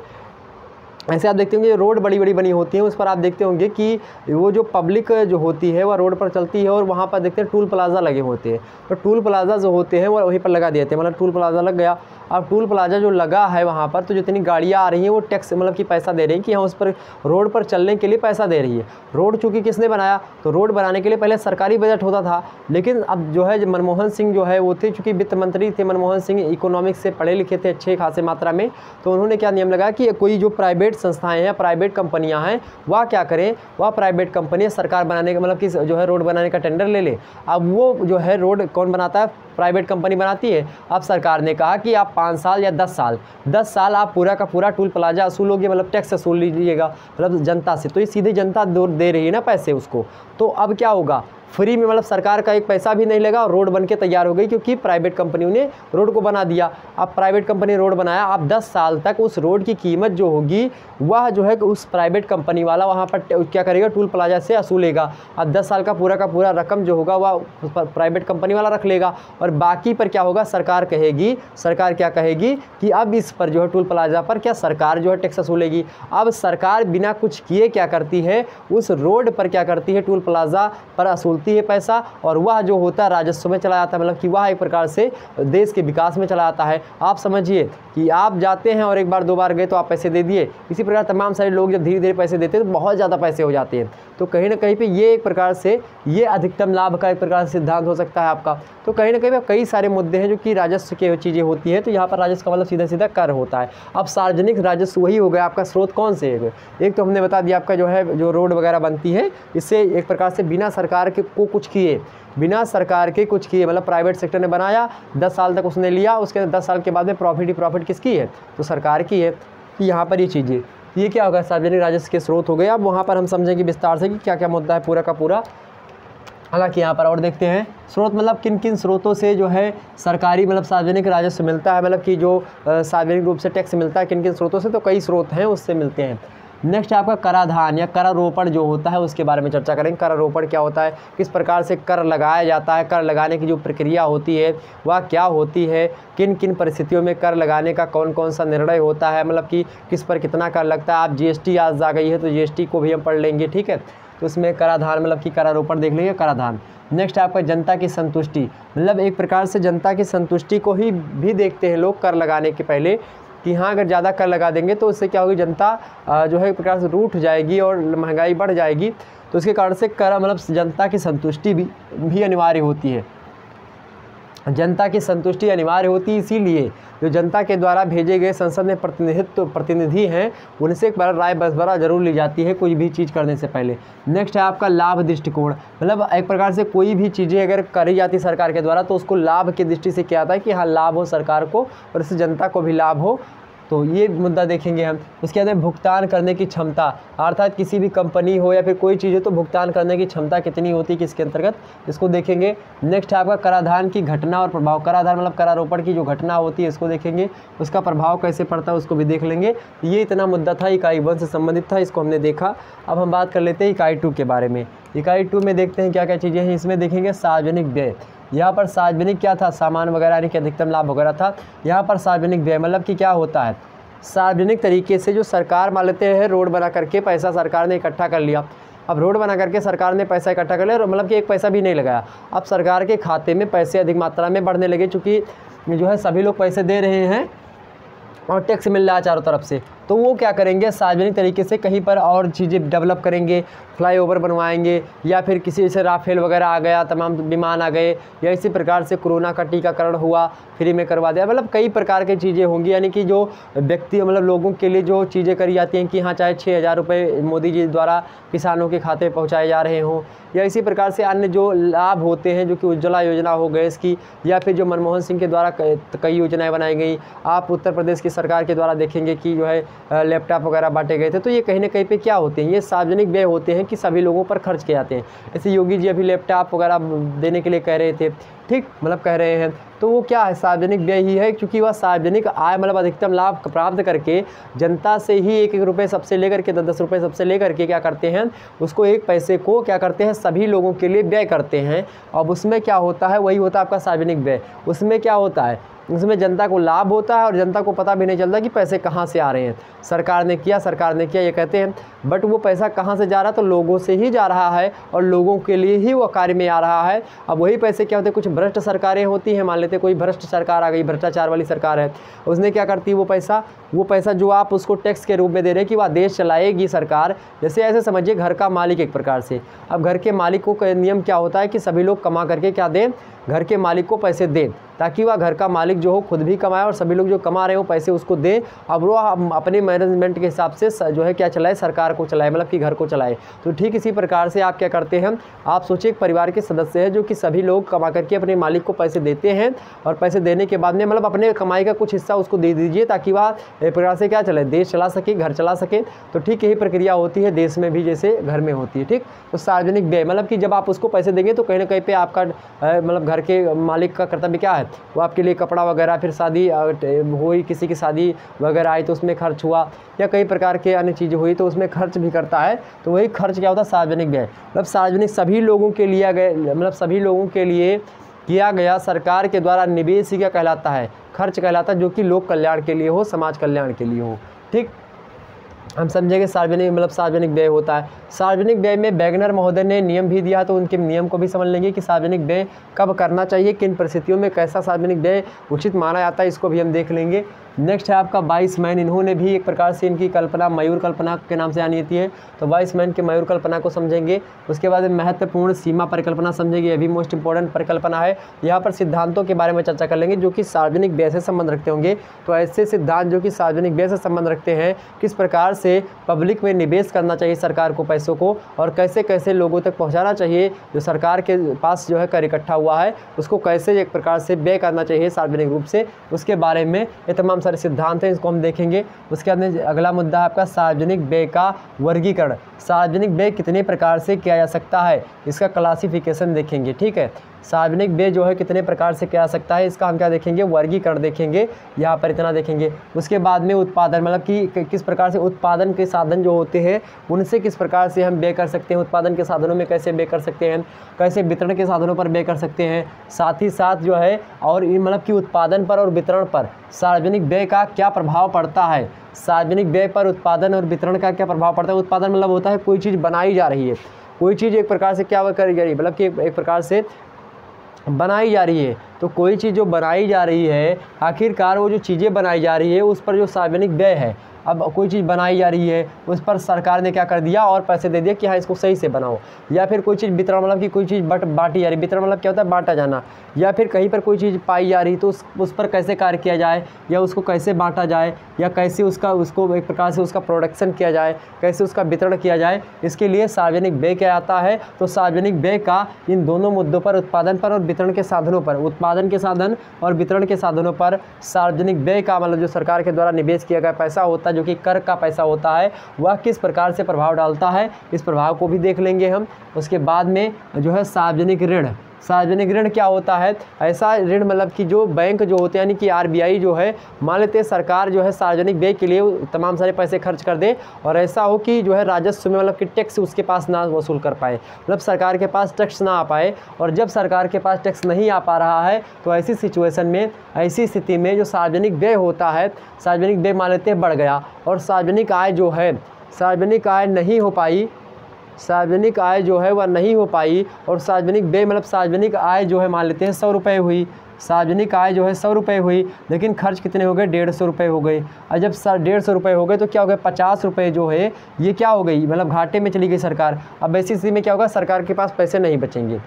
ऐसे आप देखते होंगे रोड बड़ी बड़ी बनी होती हैं, उस पर आप देखते होंगे कि वो जो पब्लिक जो होती है वह रोड पर चलती है और वहाँ पर देखते हैं टूल प्लाजा लगे होते हैं, तो टूल प्लाजा जो होते हैं वो वहीं पर लगा देते हैं, मतलब टूल प्लाजा लग गया। अब टूल प्लाजा जो लगा है वहाँ पर तो जितनी गाड़ियाँ आ रही हैं वो टैक्स मतलब कि पैसा दे रही हैं कि हाँ उस पर रोड पर चलने के लिए पैसा दे रही है। रोड चूँकि किसने बनाया, तो रोड बनाने के लिए पहले सरकारी बजट होता था, लेकिन अब जो है मनमोहन सिंह जो है वो थे, चूँकि वित्त मंत्री थे मनमोहन सिंह, इकोनॉमिक्स से पढ़े लिखे थे अच्छे खासे मात्रा में, तो उन्होंने क्या नियम लगाया कि कोई जो प्राइवेट संस्थाएँ हैं प्राइवेट कंपनियां हैं वह क्या करें, वह प्राइवेट कंपनी सरकार बनाने का मतलब कि जो है रोड बनाने का टेंडर ले ले। अब वो जो है रोड कौन बनाता है, प्राइवेट कंपनी बनाती है। अब सरकार ने कहा कि आप 5 साल या 10 साल आप पूरा का पूरा टूल प्लाजा असूलोगे, मतलब टैक्स असूल लीजिएगा मतलब जनता से, तो ये सीधे जनता दे रही है ना पैसे उसको। तो अब क्या होगा, फ्री में मतलब सरकार का एक पैसा भी नहीं लगा और रोड बन के तैयार हो गई, क्योंकि प्राइवेट कंपनियों ने रोड को बना दिया। अब प्राइवेट कंपनी ने रोड बनाया, अब 10 साल तक उस रोड की कीमत जो होगी वह जो है उस प्राइवेट कंपनी वाला वहाँ पर क्या करेगा, टूल प्लाजा से असूलेगा। अब 10 साल का पूरा रकम जो होगा वह प्राइवेट कंपनी वाला रख लेगा और बाकी पर क्या होगा, सरकार क्या कहेगी कि अब इस पर जो है टूल प्लाजा पर क्या सरकार जो है टैक्स असूलेगी। अब सरकार बिना कुछ किए क्या करती है, उस रोड पर क्या करती है, टूल प्लाजा पर असूलती है पैसा, और वह जो होता है राजस्व में चला जाता है, मतलब कि वह एक प्रकार से देश के विकास में चला जाता है। आप समझिए कि आप जाते हैं और एक बार 2 बार गए तो आप पैसे दे दिए, इसी प्रकार तमाम सारे लोग जब धीरे धीरे पैसे देते हैं तो बहुत ज़्यादा पैसे हो जाते हैं। तो कहीं ना कहीं पे ये एक प्रकार से ये अधिकतम लाभ का एक प्रकार से सिद्धांत हो सकता है आपका। तो कहीं ना कहीं पे कई सारे मुद्दे हैं जो कि राजस्व की चीज़ें होती हैं, तो यहाँ पर राजस्व का मतलब सीधा सीधा कर होता है। अब सार्वजनिक राजस्व वही हो गया, आपका स्रोत कौन से है, एक तो हमने बता दिया आपका जो है जो रोड वगैरह बनती है, इससे एक प्रकार से बिना सरकार के को कुछ किए मतलब प्राइवेट सेक्टर ने बनाया, 10 साल तक उसने लिया, उसके 10 साल के बाद में प्रॉफिट ही प्रॉफिट किसकी है, तो सरकार की है। तो यहाँ पर ये चीज़ें, ये क्या होगा, सार्वजनिक राजस्व के स्रोत हो गए। अब वहाँ पर हम समझेंगे विस्तार से कि क्या क्या मुद्दा है पूरा का पूरा। हालांकि यहाँ पर और देखते हैं स्रोत मतलब किन किन स्रोतों से जो है सरकारी मतलब सार्वजनिक राजस्व मिलता है, मतलब कि जो सार्वजनिक रूप से टैक्स मिलता है किन किन स्रोतों से, तो कई स्रोत हैं उससे मिलते हैं। नेक्स्ट आपका कराधान या करारोपण जो होता है उसके बारे में चर्चा करेंगे। करारोपण क्या होता है, किस प्रकार से कर लगाया जाता है, कर लगाने की जो प्रक्रिया होती है वह क्या होती है, किन किन परिस्थितियों में कर लगाने का कौन कौन सा निर्णय होता है, मतलब कि किस पर कितना कर लगता है। आप जीएसटी आज आ गई है तो जीएसटी को भी हम पढ़ लेंगे, ठीक है। तो इसमें कराधान मतलब कि करारोपण देख लेंगे, कराधान। नेक्स्ट आपका जनता की संतुष्टि, मतलब एक प्रकार से जनता की संतुष्टि को ही भी देखते हैं लोग कर लगाने के पहले कि हाँ अगर ज़्यादा कर लगा देंगे तो उससे क्या होगी, जनता जो है एक प्रकार से रूठ जाएगी और महंगाई बढ़ जाएगी। तो इसके कारण से कर मतलब जनता की संतुष्टि भी अनिवार्य होती है। जनता की संतुष्टि अनिवार्य होती है, इसीलिए जो जनता के द्वारा भेजे गए संसद में प्रतिनिधि हैं उनसे एक बार राय मशवरा जरूर ली जाती है कोई भी चीज़ करने से पहले। नेक्स्ट है आपका लाभ दृष्टिकोण, मतलब एक प्रकार से कोई भी चीज़ें अगर करी जाती सरकार के द्वारा तो उसको लाभ की दृष्टि से क्या आता है कि हाँ लाभ हो सरकार को और इससे जनता को भी लाभ हो, तो ये मुद्दा देखेंगे हम। उसके बाद भुगतान करने की क्षमता, अर्थात किसी भी कंपनी हो या फिर कोई चीज़ हो तो भुगतान करने की क्षमता कितनी होती है किसके अंतर्गत, इसको देखेंगे। नेक्स्ट है आपका कराधान की घटना और प्रभाव, कराधान मतलब करारोपण की जो घटना होती है इसको देखेंगे, उसका प्रभाव कैसे पड़ता है उसको भी देख लेंगे। ये इतना मुद्दा था इकाई 1 से संबंधित था, इसको हमने देखा। अब हम बात कर लेते हैं इकाई 2 के बारे में। इकाई 2 में देखते हैं क्या क्या चीज़ें हैं, इसमें देखेंगे सार्वजनिक व्यय। यहाँ पर सार्वजनिक क्या था, सामान वगैरह यानी कि अधिकतम लाभ वगैरह था। यहाँ पर सार्वजनिक व्यय मतलब कि क्या होता है, सार्वजनिक तरीके से जो सरकार मान लेते हैं रोड बना करके पैसा सरकार ने इकट्ठा कर लिया। अब रोड बना करके सरकार ने पैसा इकट्ठा कर लिया और मतलब कि एक पैसा भी नहीं लगाया, अब सरकार के खाते में पैसे अधिक मात्रा में बढ़ने लगे, चूँकि जो है सभी लोग पैसे दे रहे हैं और टैक्स मिल रहा है चारों तरफ से। तो वो क्या करेंगे, सार्वजनिक तरीके से कहीं पर और चीज़ें डेवलप करेंगे, फ्लाईओवर बनवाएंगे, या फिर किसी जैसे राफेल वगैरह आ गया, तमाम विमान आ गए, या इसी प्रकार से कोरोना का टीकाकरण हुआ, फ्री में करवा दिया। मतलब कई प्रकार की चीज़ें होंगी, यानी कि जो व्यक्ति मतलब लोगों के लिए जो चीज़ें करी जाती हैं कि हाँ, चाहे 6,000 रुपये मोदी जी द्वारा किसानों के खाते पहुँचाए जा रहे हों, या इसी प्रकार से अन्य जो लाभ होते हैं, जो कि उज्ज्वला योजना हो गैस की, या फिर जो मनमोहन सिंह के द्वारा कई योजनाएं बनाई गई। आप उत्तर प्रदेश की सरकार के द्वारा देखेंगे कि जो है लैपटॉप वगैरह बांटे गए थे। तो ये कहीं ना कहीं पे क्या होते हैं, ये सार्वजनिक व्यय होते हैं कि सभी लोगों पर खर्च किए जाते हैं। जैसे योगी जी अभी लैपटॉप वगैरह देने के लिए कह रहे थे, ठीक, मतलब कह रहे हैं, तो वो क्या है, सार्वजनिक व्यय ही है, क्योंकि वह सार्वजनिक आय मतलब अधिकतम लाभ प्राप्त करके जनता से ही 1-1 रुपये सबसे लेकर के 10-10 रुपये सबसे लेकर के क्या करते हैं, उसको 1 पैसे को क्या करते हैं, सभी लोगों के लिए व्यय करते हैं। अब उसमें क्या होता है, वही होता है आपका सार्वजनिक व्यय। उसमें क्या होता है, उसमें जनता को लाभ होता है और जनता को पता भी नहीं चलता कि पैसे कहाँ से आ रहे हैं। सरकार ने किया ये कहते हैं, बट वो पैसा कहाँ से जा रहा है, तो लोगों से ही जा रहा है और लोगों के लिए ही वो कार्य में आ रहा है। अब वही पैसे क्या होते हैं, कुछ भ्रष्ट सरकारें होती हैं, मान लेते कोई भ्रष्ट सरकार आ गई, भ्रष्टाचार वाली सरकार है, उसने क्या करती है, वो पैसा जो आप उसको टैक्स के रूप में दे रहे हैं कि वह देश चलाएगी सरकार। जैसे ऐसे समझिए घर का मालिक एक प्रकार से, अब घर के मालिक को नियम क्या होता है कि सभी लोग कमा करके क्या दें, घर के मालिक को पैसे दें, ताकि वह घर का मालिक जो हो खुद भी कमाए और सभी लोग जो कमा रहे हो पैसे उसको दें। अब वो अपने मैनेजमेंट के हिसाब से जो है क्या चलाए, सरकार को चलाए, मतलब कि घर को चलाए। तो ठीक इसी प्रकार से आप क्या करते हैं, आप सोचिए एक परिवार के सदस्य हैं जो कि सभी लोग कमा करके अपने मालिक को पैसे देते हैं, और पैसे देने के बाद में मतलब अपने कमाई का कुछ हिस्सा उसको दे दीजिए, ताकि वह एक प्रकार से क्या चले, देश चला सके, घर चला सके। तो ठीक यही प्रक्रिया होती है देश में भी, जैसे घर में होती है। ठीक, तो सार्वजनिक व्यय मतलब कि जब आप उसको पैसे देंगे तो कहीं ना कहीं पे आपका मतलब घर के मालिक का कर्तव्य क्या है, वो आपके लिए कपड़ा वगैरह, फिर शादी हुई, किसी की शादी वगैरह आई तो उसमें खर्च हुआ, या कई प्रकार के अन्य चीज़ें हुई तो उसमें खर्च भी करता है। तो वही खर्च क्या होता है, सार्वजनिक व्यय। मतलब सार्वजनिक सभी लोगों के लिए मतलब सभी लोगों के लिए किया गया सरकार के द्वारा निवेश ही क्या कहलाता है, खर्च कहलाता है, जो कि लोक कल्याण के लिए हो, समाज कल्याण के लिए हो। ठीक, हम समझेंगे सार्वजनिक मतलब सार्वजनिक व्यय होता है। सार्वजनिक व्यय में वैगनर महोदय ने नियम भी दिया, तो उनके नियम को भी समझ लेंगे कि सार्वजनिक व्यय कब करना चाहिए, किन परिस्थितियों में कैसा सार्वजनिक व्यय उचित माना जाता है, इसको भी हम देख लेंगे। नेक्स्ट है आपका वाइस मैन। इन्होंने भी एक प्रकार से इनकी कल्पना मयूर कल्पना के नाम से जानी जाती है, तो वाइस मैन के मयूर कल्पना को समझेंगे। उसके बाद महत्वपूर्ण सीमा परिकल्पना समझेंगे, ये भी मोस्ट इंपॉर्टेंट परिकल्पना है। यहाँ पर सिद्धांतों के बारे में चर्चा कर लेंगे जो कि सार्वजनिक व्यय से संबंध रखते होंगे। तो ऐसे सिद्धांत जो कि सार्वजनिक व्यय से संबंध रखते हैं, किस प्रकार से पब्लिक में निवेश करना चाहिए सरकार को पैसों को, और कैसे कैसे लोगों तक पहुँचाना चाहिए, जो सरकार के पास जो है कर इकट्ठा हुआ है उसको कैसे एक प्रकार से व्यय करना चाहिए सार्वजनिक रूप से, उसके बारे में ये तमाम सारे सिद्धांत हैं, इसको हम देखेंगे। उसके बाद अगला मुद्दा है आपका सार्वजनिक व्यय का वर्गीकरण। सार्वजनिक व्यय कितने प्रकार से किया जा सकता है, इसका क्लासिफिकेशन देखेंगे। ठीक है, सार्वजनिक व्यय जो है कितने प्रकार से किया जा सकता है, इसका हम क्या देखेंगे, वर्गीकरण देखेंगे, यहाँ पर इतना देखेंगे। उसके बाद में उत्पादन, मतलब कि किस प्रकार से उत्पादन के साधन जो होते हैं उनसे किस प्रकार से हम व्यय कर सकते हैं, उत्पादन के साधनों में कैसे व्यय कर सकते हैं, कैसे वितरण के साधनों पर व्यय कर सकते हैं, साथ ही साथ जो है और मतलब कि उत्पादन पर और वितरण पर सार्वजनिक व्यय का क्या प्रभाव पड़ता है, सार्वजनिक व्यय पर उत्पादन और वितरण का क्या प्रभाव पड़ता है। उत्पादन मतलब होता है कोई चीज़ बनाई जा रही है, कोई चीज़ एक प्रकार से क्या करी जा रही है, मतलब कि एक प्रकार से बनाई जा रही है। तो कोई चीज़ जो बनाई जा रही है, आखिरकार वो जो चीज़ें बनाई जा रही है उस पर जो सार्वजनिक व्यय है, अब कोई चीज़ बनाई जा रही है उस पर सरकार ने क्या कर दिया और पैसे दे दिए कि हाँ इसको सही से बनाओ। या फिर कोई चीज़ वितरण मतलब कि कोई चीज़ बांटी जा रही, वितरण मतलब क्या होता है, बांटा जाना। या फिर कहीं पर कोई चीज़ पाई जा रही तो उस पर कैसे कार्य किया जाए, या उसको कैसे बांटा जाए, या कैसे उसको एक प्रकार से उसका प्रोडक्शन किया जाए, कैसे उसका वितरण किया जाए, इसके लिए सार्वजनिक व्यय क्या आता है। तो सार्वजनिक व्यय का इन दोनों मुद्दों पर, उत्पादन पर और वितरण के साधनों पर, उत्पादन के साधन और वितरण के साधनों पर सार्वजनिक व्यय का मतलब जो सरकार के द्वारा निवेश किया गया पैसा होता है, जो कि कर का पैसा होता है, वह किस प्रकार से प्रभाव डालता है, इस प्रभाव को भी देख लेंगे हम। उसके बाद में जो है सार्वजनिक ऋण। सार्वजनिक ऋण क्या होता है, ऐसा ऋण मतलब कि जो बैंक जो होते हैं यानी कि आरबीआई जो है, मान लेते हैं सरकार जो है सार्वजनिक व्यय के लिए तमाम सारे पैसे खर्च कर दे और ऐसा हो कि जो है राजस्व में मतलब कि टैक्स उसके पास ना वसूल कर पाए, मतलब सरकार के पास टैक्स ना आ पाए। और जब सरकार के पास टैक्स नहीं आ पा रहा है तो ऐसी सिचुएशन में, ऐसी स्थिति में जो सार्वजनिक व्यय होता है, सार्वजनिक व्यय मान लेते हैं बढ़ गया और सार्वजनिक आय जो है, सार्वजनिक आय नहीं हो पाई, सार्वजनिक आय जो है वह नहीं हो पाई और सार्वजनिक व्यय मतलब सार्वजनिक आय जो है मान लेते हैं 100 रुपये हुई, सार्वजनिक आय जो है 100 रुपये हुई, लेकिन खर्च कितने हो गए, 150 रुपये हो गए। और जब 150 रुपये हो गए तो क्या हो गया, 50 रुपये जो है ये क्या हो गई, मतलब घाटे में चली गई सरकार। अब ऐसी स्थिति में क्या होगा, सरकार के पास पैसे नहीं बचेंगे।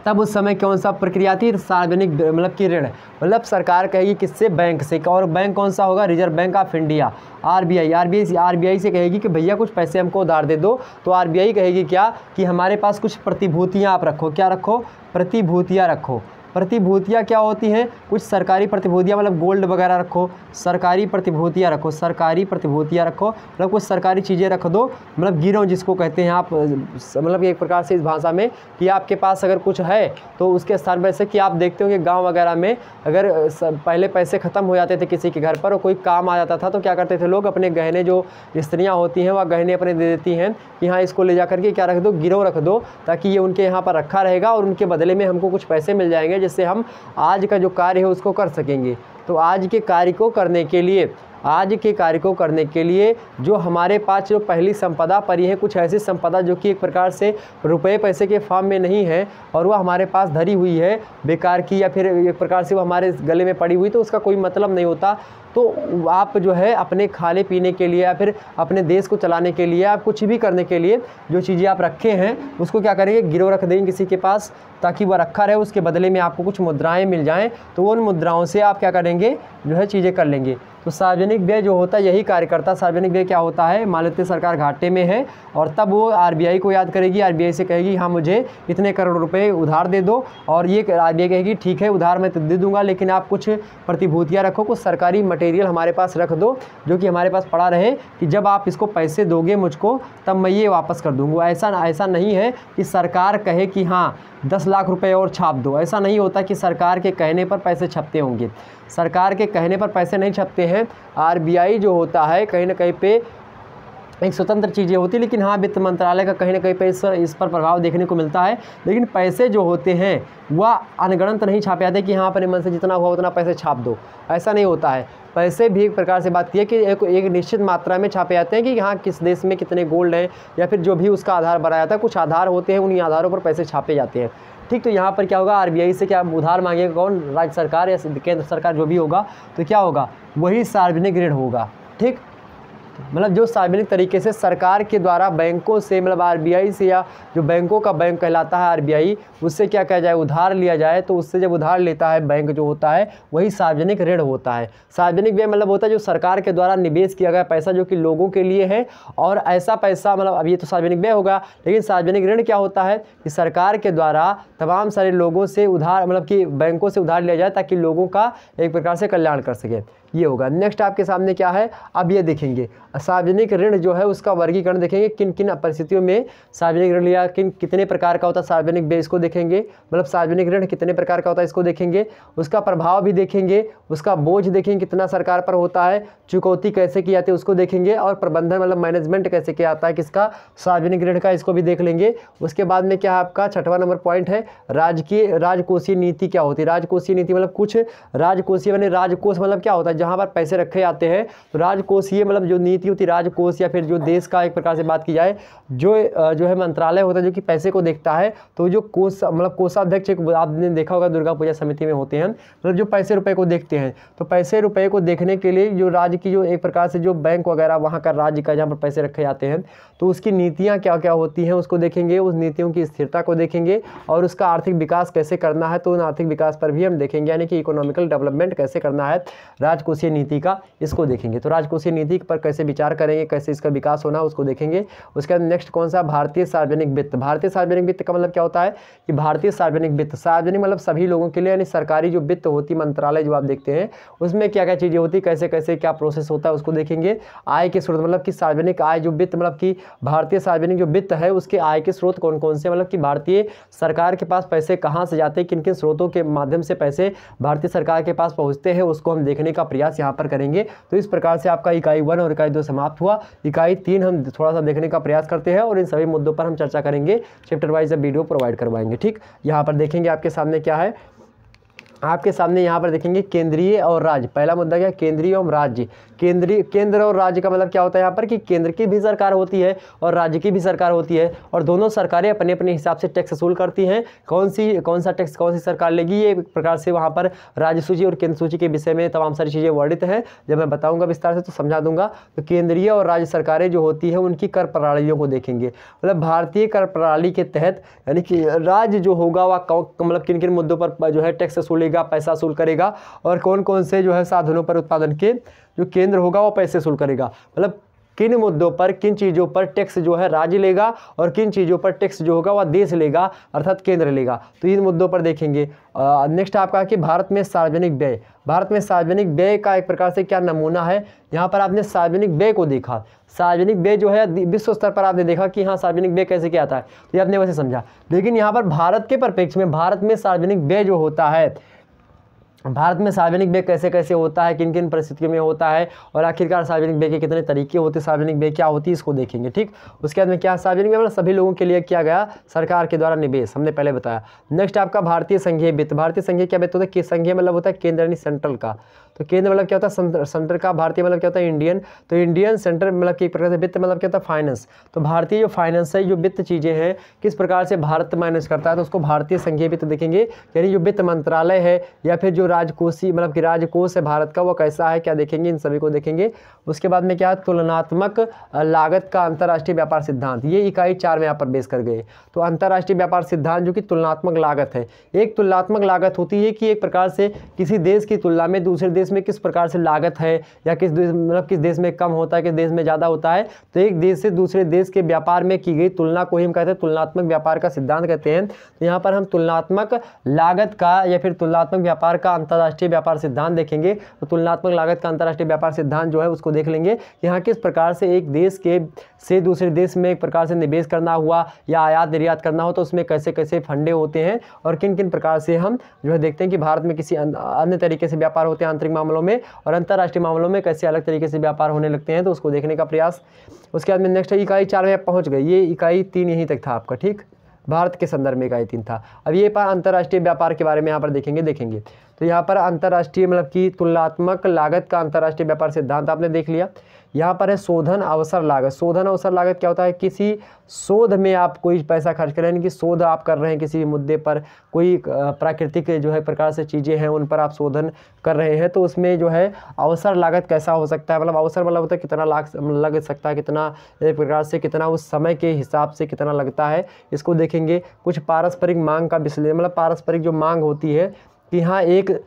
तब उस समय कौन सा प्रक्रिया थी, सार्वजनिक मतलब की ऋण, मतलब सरकार कहेगी किससे, बैंक से। और बैंक कौन सा होगा, reserve bank of India, RBI से कहेगी कि भैया कुछ पैसे हमको उधार दे दो। तो आरबीआई कहेगी क्या कि हमारे पास कुछ प्रतिभूतियाँ आप रखो, क्या रखो, प्रतिभूतियाँ रखो। प्रतिभूतियाँ क्या होती हैं, कुछ सरकारी प्रतिभूतियाँ, मतलब गोल्ड वगैरह रखो, सरकारी प्रतिभूतियाँ रखो, सरकारी प्रतिभूतियाँ रखो, मतलब कुछ सरकारी चीज़ें रख दो, मतलब गिरो जिसको कहते हैं आप, मतलब एक प्रकार से इस भाषा में कि आपके पास अगर कुछ है तो उसके स्थान पर, जैसे कि आप देखते हो कि गांव वगैरह में अगर पहले पैसे ख़त्म हो जाते थे किसी के घर पर और कोई काम आ जाता था तो क्या करते थे लोग, अपने गहने जो स्त्रियाँ होती हैं वह गहने अपने दे देती हैं कि हाँ इसको ले जा करके क्या रख दो, गिरो रख दो, ताकि ये उनके यहाँ पर रखा रहेगा और उनके बदले में हमको कुछ पैसे मिल जाएंगे, जिससे हम आज का जो कार्य है उसको कर सकेंगे। तो आज के कार्य को करने के लिए जो हमारे पास जो पहली संपदा पड़ी है, कुछ ऐसी संपदा जो कि एक प्रकार से रुपए पैसे के फॉर्म में नहीं है और वह हमारे पास धरी हुई है बेकार की, या फिर एक प्रकार से वो हमारे गले में पड़ी हुई, तो उसका कोई मतलब नहीं होता। तो आप जो है अपने खाने पीने के लिए या फिर अपने देश को चलाने के लिए, आप कुछ भी करने के लिए जो चीज़ें आप रखे हैं उसको क्या करेंगे, गिरव रख देंगे किसी के पास, ताकि वह रखा रहे, उसके बदले में आपको कुछ मुद्राएं मिल जाएं, तो उन मुद्राओं से आप क्या करेंगे, जो है चीज़ें कर लेंगे। तो सार्वजनिक व्यय जो होता है यही कार्य करता है। सार्वजनिक व्यय क्या होता है, मान लेते सरकार घाटे में है और तब वो आरबीआई को याद करेगी, आरबीआई से कहेगी हाँ मुझे इतने करोड़ रुपए उधार दे दो, और ये आरबीआई कहेगी ठीक है उधार मैं तो दे दूंगा, लेकिन आप कुछ प्रतिभूतियाँ रखो, कुछ सरकारी मटेरियल हमारे पास रख दो जो कि हमारे पास पड़ा रहे, कि जब आप इसको पैसे दोगे मुझको तब मैं ये वापस कर दूंगा। ऐसा नहीं है कि सरकार कहे कि हाँ 10 लाख रुपए और छाप दो, ऐसा नहीं होता कि सरकार के कहने पर पैसे छपते होंगे। सरकार के कहने पर पैसे नहीं छपते हैं। आरबीआई जो होता है कहीं ना कहीं पे एक स्वतंत्र चीज़ें होती है, लेकिन हाँ वित्त मंत्रालय का कहीं ना कहीं पे इस पर प्रभाव देखने को मिलता है। लेकिन पैसे जो होते हैं वह अनगणत नहीं छापे जाते कि हाँ अपने मन से जितना हुआ उतना पैसे छाप दो, ऐसा नहीं होता है। पैसे भी एक प्रकार से बात की है कि एक निश्चित मात्रा में छापे जाते हैं कि हाँ किस देश में कितने गोल्ड हैं, या फिर जो भी उसका आधार बनाया जाता है, कुछ आधार होते हैं, उन्हीं आधारों पर पैसे छापे जाते हैं। ठीक, तो यहाँ पर क्या होगा, आरबीआई से क्या उधार मांगेगा कौन, राज्य सरकार या केंद्र सरकार जो भी होगा, तो क्या होगा, वही सार्वजनिक ऋण होगा। ठीक, मतलब जो सार्वजनिक तरीके से सरकार के द्वारा बैंकों से, मतलब आरबीआई से, या जो बैंकों का बैंक कहलाता है आरबीआई, उससे क्या किया जाए, उधार लिया जाए, तो उससे जब उधार लेता है बैंक जो होता है वही सार्वजनिक ऋण होता है। सार्वजनिक व्यय मतलब होता है जो सरकार के द्वारा निवेश किया गया पैसा जो कि लोगों के लिए है, और ऐसा पैसा, मतलब अब ये तो सार्वजनिक व्यय होगा, लेकिन सार्वजनिक ऋण क्या होता है कि सरकार के द्वारा तमाम सारे लोगों से उधार, मतलब कि बैंकों से उधार लिया जाए ताकि लोगों का एक प्रकार से कल्याण कर सके, ये होगा। नेक्स्ट आपके सामने क्या है, अब ये देखेंगे सार्वजनिक ऋण जो है उसका वर्गीकरण देखेंगे, किन किन परिस्थितियों में सार्वजनिक ऋण लिया, कितने प्रकार का होता है सार्वजनिक व्यय, इसको देखेंगे, मतलब सार्वजनिक ऋण कितने प्रकार का होता है इसको देखेंगे, उसका प्रभाव भी देखेंगे, उसका बोझ देखेंगे कितना सरकार पर होता है, चुकौती कैसे की जाती है उसको देखेंगे, और प्रबंधन मतलब मैनेजमेंट कैसे किया जाता है किसका, सार्वजनिक ऋण का, इसको भी देख लेंगे। उसके बाद में क्या आपका 6वां नंबर पॉइंट है, राजकोषीय नीति क्या होती है। राजकोषीय नीति मतलब कुछ राजकोषीय, मैंने राजकोष मतलब क्या होता है, जहाँ पर पैसे रखे जाते हैं, तो राजकोषीय मतलब जो नीति होती है राजकोष, या फिर जो देश का एक प्रकार से बात की जाए जो है मंत्रालय होता है जो कि पैसे को देखता है, तो जो कोष मतलब कोषाध्यक्ष आपने देखा होगा दुर्गा पूजा समिति में होते हैं, मतलब जो पैसे रुपए को देखते हैं, तो पैसे रुपए को देखने के लिए जो राज्य की जो एक प्रकार से जो बैंक वगैरह वहाँ का राज्य का जहाँ पर पैसे रखे जाते हैं, तो उसकी नीतियाँ क्या क्या होती हैं उसको देखेंगे, उस नीतियों की स्थिरता को देखेंगे, और उसका आर्थिक विकास कैसे करना है, तो उन आर्थिक विकास पर भी हम देखेंगे, यानी कि इकोनॉमिकल डेवलपमेंट कैसे करना है राजकोषीय नीति का, इसको देखेंगे। तो राजकोषीय नीति पर कैसे विचार करेंगे, कैसे इसका विकास होना उसको देखेंगे। उसके बाद नेक्स्ट कौन सा, भारतीय सार्वजनिक वित्त। भारतीय सार्वजनिक वित्त का मतलब क्या होता है कि भारतीय सार्वजनिक वित्त, सार्वजनिक मतलब सभी लोगों के लिए, यानी सरकारी जो वित्त होती मंत्रालय जो आप देखते हैं उसमें क्या क्या चीज़ें होती, कैसे कैसे क्या प्रोसेस होता है उसको देखेंगे। आय के स्रोत मतलब कि सार्वजनिक आय जो वित्त, मतलब कि भारतीय सार्वजनिक जो वित्त है उसके आय के स्रोत कौन कौन से, मतलब कि भारतीय सरकार के पास पैसे कहाँ से जाते हैं, किन किन स्रोतों के माध्यम से पैसे भारतीय सरकार के पास पहुँचते हैं, उसको हम देखने का प्रयास यहाँ पर करेंगे। तो इस प्रकार से आपका इकाई 1 और इकाई 2 समाप्त हुआ। इकाई 3 हम थोड़ा सा देखने का प्रयास करते हैं और इन सभी मुद्दों पर हम चर्चा करेंगे, चैप्टर वाइज वीडियो प्रोवाइड करवाएंगे। ठीक, यहाँ पर देखेंगे आपके सामने क्या है, आपके सामने यहाँ पर देखेंगे केंद्रीय और राज्य। पहला मुद्दा क्या, केंद्रीय और राज्य। केंद्र और राज्य का मतलब क्या होता है यहाँ पर कि केंद्र की भी सरकार होती है और राज्य की भी सरकार होती है, और दोनों सरकारें अपने अपने हिसाब से टैक्स वसूल करती हैं। कौन सा टैक्स कौन सी सरकार लेगी, ये एक प्रकार से वहाँ पर राज्य सूची और केंद्र सूची के विषय में तमाम सारी चीज़ें वर्णित हैं। जब मैं बताऊँगा विस्तार से तो समझा दूंगा। तो केंद्रीय और राज्य सरकारें जो होती है उनकी कर प्रणालियों को देखेंगे। मतलब भारतीय कर प्रणाली के तहत यानी कि राज्य जो होगा वह मतलब किन किन मुद्दों पर जो है टैक्स वसूलेगा, पैसा वसूल करेगा, और कौन कौन से जो है साधनों पर उत्पादन के जो केंद्र होगा वो पैसे वसूल करेगा। मतलब किन मुद्दों पर किन चीज़ों पर टैक्स जो है राज्य लेगा और किन चीज़ों पर टैक्स जो होगा वह देश लेगा अर्थात केंद्र लेगा। तो इन मुद्दों पर देखेंगे। नेक्स्ट आपका कि भारत में सार्वजनिक व्यय। भारत में सार्वजनिक व्यय का एक प्रकार से क्या नमूना है। यहाँ पर आपने सार्वजनिक व्यय को देखा। सार्वजनिक व्यय जो है विश्व स्तर पर आपने देखा कि हाँ सार्वजनिक व्यय कैसे क्या आता है, तो ये आपने वैसे समझा। लेकिन यहाँ पर भारत के परिप्रेक्ष्य में भारत में सार्वजनिक व्यय जो होता है, भारत में सार्वजनिक व्यय कैसे कैसे होता है, किन किन परिस्थितियों में होता है, और आखिरकार सार्वजनिक व्यय के कितने तरीके होते हैं, सार्वजनिक व्यय क्या होती है, इसको देखेंगे। ठीक, उसके बाद में क्या सार्वजनिक व्यय मतलब सभी लोगों के लिए किया गया सरकार के द्वारा निवेश, हमने पहले बताया। नेक्स्ट आपका भारतीय संघीय वित्त। भारतीय संघीय क्या वित्त होता है, संघीय मतलब होता है केंद्र यानी सेंट्रल का। तो केंद्र मतलब क्या होता है सेंटर का, भारतीय मतलब क्या होता है इंडियन। तो इंडियन सेंटर मतलब कि एक प्रकार से वित्त मतलब क्या होता है फाइनेंस। तो भारतीय जो फाइनेंस है, जो वित्त चीज़ें हैं किस प्रकार से भारत मैनेज करता है, तो उसको भारतीय संघीय वित्त देखेंगे। यानी जो वित्त मंत्रालय है या फिर जो राजकोषीय मतलब कि राजकोष है भारत का, वो कैसा है क्या देखेंगे, इन सभी को देखेंगे। उसके बाद में क्या, तुलनात्मक लागत का अंतर्राष्ट्रीय व्यापार सिद्धांत, ये इकाई 4 में यहाँ पर बेस कर गए। तो अंतर्राष्ट्रीय व्यापार सिद्धांत जो कि तुलनात्मक लागत है। एक तुलनात्मक लागत होती है कि एक प्रकार से किसी देश की तुलना में दूसरे देश में किस प्रकार से लागत है, या किस देश मतलब किस देश में कम होता है, किस देश में ज़्यादा होता है। तो एक देश से दूसरे देश के व्यापार में की गई तुलना को ही हम कहते हैं तुलनात्मक व्यापार का सिद्धांत कहते हैं। तो यहाँ पर हम तुलनात्मक लागत का या फिर तुलनात्मक व्यापार का अंतर्राष्ट्रीय व्यापार सिद्धांत देखेंगे। तो तुलनात्मक लागत का अंतर्राष्ट्रीय व्यापार सिद्धांत जो है उसको देख लेंगे। यहाँ किस प्रकार से एक देश के से दूसरे देश में एक प्रकार से निवेश करना हुआ या आयात निर्यात करना हो तो उसमें कैसे कैसे फंडे होते हैं, और किन किन प्रकार से हम जो है देखते हैं कि भारत में किसी अन्य तरीके से व्यापार होते हैं आंतरिक मामलों में, और अंतर्राष्ट्रीय मामलों में कैसे अलग तरीके से व्यापार होने लगते हैं, तो उसको देखने का प्रयास। उसके बाद में नेक्स्ट इकाई 4 में पहुँच गए। ये इकाई 3 यहीं तक था आपका। ठीक, भारत के संदर्भ में इकाई 3 था। अब ये पर अंतर्राष्ट्रीय व्यापार के बारे में यहाँ पर देखेंगे। तो यहाँ पर अंतर्राष्ट्रीय मतलब कि तुलनात्मक लागत का अंतर्राष्ट्रीय व्यापार सिद्धांत आपने देख लिया। यहाँ पर है शोधन अवसर लागत। शोधन अवसर लागत क्या होता है, किसी शोध में आप कोई पैसा खर्च कर रहे हैं, यानी कि शोध आप कर रहे हैं किसी मुद्दे पर, कोई प्राकृतिक जो है प्रकार से चीज़ें हैं उन पर आप शोधन कर रहे हैं, तो उसमें जो है अवसर लागत कैसा हो सकता है। मतलब अवसर मतलब होता है कितना लग सकता है, कितना एक प्रकार से कितना उस समय के हिसाब से कितना लगता है, इसको देखेंगे। कुछ पारस्परिक मांग का विश्लेषण, मतलब पारस्परिक जो मांग होती है कि हाँ एक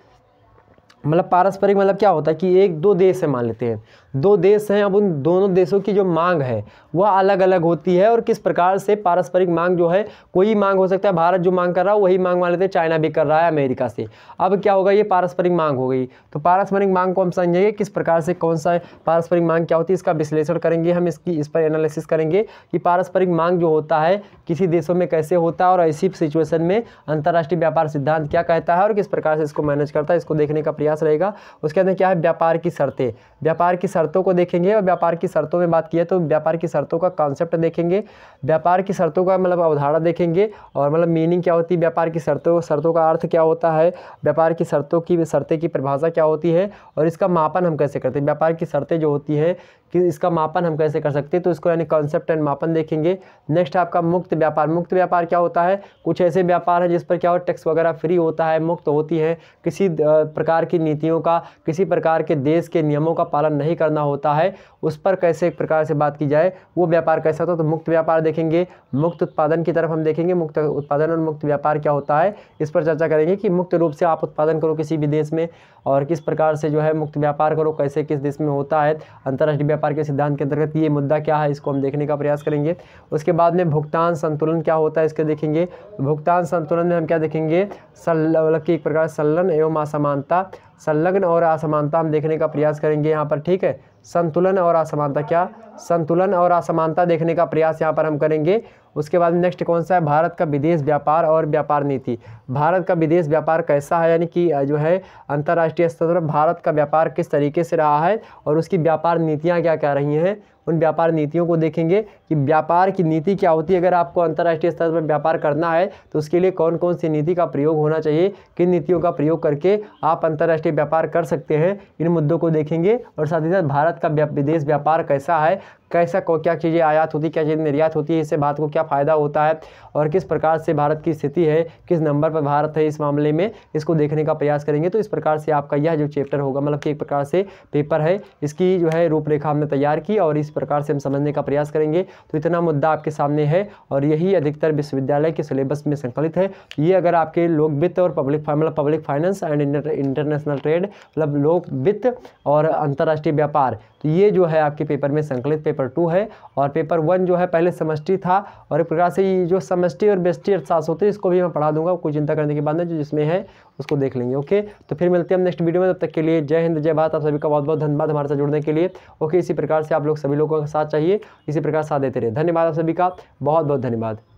मतलब पारस्परिक मतलब क्या होता है कि एक दो देश है, मान लेते हैं 2 देश हैं, अब उन दोनों देशों की जो मांग है वह अलग अलग होती है, और किस प्रकार से पारस्परिक मांग जो है, कोई मांग हो सकता है भारत जो मांग कर रहा है वही मांग मान लेते हैं चाइना भी कर रहा है अमेरिका से। अब क्या होगा, ये पारस्परिक मांग हो गई। तो पारस्परिक मांग को हम समझेंगे किस प्रकार से, कौन सा पारस्परिक मांग क्या होती है, इसका विश्लेषण करेंगे हम, इस पर एनालिसिस करेंगे कि पारस्परिक मांग जो होता है किसी देशों में कैसे होता है, और ऐसी सिचुएशन में अंतर्राष्ट्रीय व्यापार सिद्धांत क्या कहता है और किस प्रकार से इसको मैनेज करता है, इसको देखने का प्रयास रहेगा। उसके अंदर क्या है, व्यापार की शर्तें। व्यापार की शर्तों को देखेंगे, और व्यापार की शर्तों में बात की है तो व्यापार की शर्तों का कॉन्सेप्ट देखेंगे, व्यापार की शर्तों का मतलब अवधारणा देखेंगे, और मतलब मीनिंग क्या होती है, व्यापार की शर्तों का अर्थ क्या होता है, व्यापार की शर्तें की परिभाषा क्या होती है, और इसका मापन हम कैसे करते हैं। व्यापार की शर्तें जो होती है कि इसका मापन हम कैसे कर सकते हैं, तो इसको यानी कॉन्सेप्ट एंड मापन देखेंगे। नेक्स्ट आपका मुक्त व्यापार। मुक्त व्यापार क्या होता है, कुछ ऐसे व्यापार है जिस पर क्या हो टैक्स वगैरह फ्री होता है, मुक्त होती है, किसी प्रकार की नीतियों का, किसी प्रकार के देश के नियमों का पालन नहीं करना होता है, उस पर कैसे एक प्रकार से बात की जाए, वो व्यापार कैसा होता है, तो मुक्त व्यापार देखेंगे। मुक्त उत्पादन की तरफ हम देखेंगे, मुक्त उत्पादन और मुक्त व्यापार क्या होता है, इस पर चर्चा करेंगे कि मुक्त रूप से आप उत्पादन करो किसी भी देश में, और किस प्रकार से जो है मुक्त व्यापार करो, कैसे किस देश में होता है अंतर्राष्ट्रीय व्यापार के सिद्धांत के अंतर्गत, ये मुद्दा क्या है इसको हम देखने का प्रयास करेंगे। उसके बाद में भुगतान संतुलन क्या होता है इसके देखेंगे। भुगतान संतुलन में हम क्या देखेंगे, मतलब कि एक प्रकार संलग्न एवं असमानता, संलग्न और असमानता हम देखने का प्रयास करेंगे यहाँ पर। ठीक है, संतुलन और असमानता, क्या संतुलन और असमानता देखने का प्रयास यहाँ पर हम करेंगे। उसके बाद नेक्स्ट कौन सा है, भारत का विदेश व्यापार और व्यापार नीति। भारत का विदेश व्यापार कैसा है, यानी कि जो है अंतर्राष्ट्रीय स्तर पर भारत का व्यापार किस तरीके से रहा है और उसकी व्यापार नीतियाँ क्या क्या रही हैं, उन व्यापार नीतियों को देखेंगे कि व्यापार की नीति क्या होती है। अगर आपको अंतर्राष्ट्रीय स्तर पर व्यापार करना है तो उसके लिए कौन कौन सी नीति का प्रयोग होना चाहिए, किन नीतियों का प्रयोग करके आप अंतर्राष्ट्रीय व्यापार कर सकते हैं, इन मुद्दों को देखेंगे। और साथ ही साथ भारत का विदेश व्यापार कैसा है, कैसा क्या चीज़ें आयात होती, क्या चीज़ें निर्यात होती है, इससे भारत को क्या फ़ायदा होता है और किस प्रकार से भारत की स्थिति है, किस नंबर पर भारत है इस मामले में, इसको देखने का प्रयास करेंगे। तो इस प्रकार से आपका यह जो चैप्टर होगा, मतलब कि एक प्रकार से पेपर है, इसकी जो है रूपरेखा हमने तैयार की और इस प्रकार से हम समझने का प्रयास करेंगे। तो इतना मुद्दा आपके सामने है और यही अधिकतर विश्वविद्यालय के सिलेबस में संकलित है। ये अगर आपके लोक वित्त और public finance and international trade, मतलब लोक वित्त और अंतर्राष्ट्रीय व्यापार, तो ये जो है आपके पेपर में संकलित पेपर 2 है। और पेपर 1 जो है पहले समष्टि था और एक प्रकार से ये जो समष्टि और व्यष्टि अर्थशास्त्र होते हैं इसको भी मैं पढ़ा दूंगा, कोई चिंता करने की बात नहीं, जो जिसमें है उसको देख लेंगे। ओके, तो फिर मिलते हैं हम नेक्स्ट वीडियो में। तब तक के लिए जय हिंद, जय भारत। आप सभी का बहुत बहुत धन्यवाद हमारे साथ जुड़ने के लिए। ओके, इसी प्रकार से आप लोग सभी लोगों का साथ चाहिए, इसी प्रकार साथ देते रहे। धन्यवाद आप सभी का, बहुत बहुत धन्यवाद।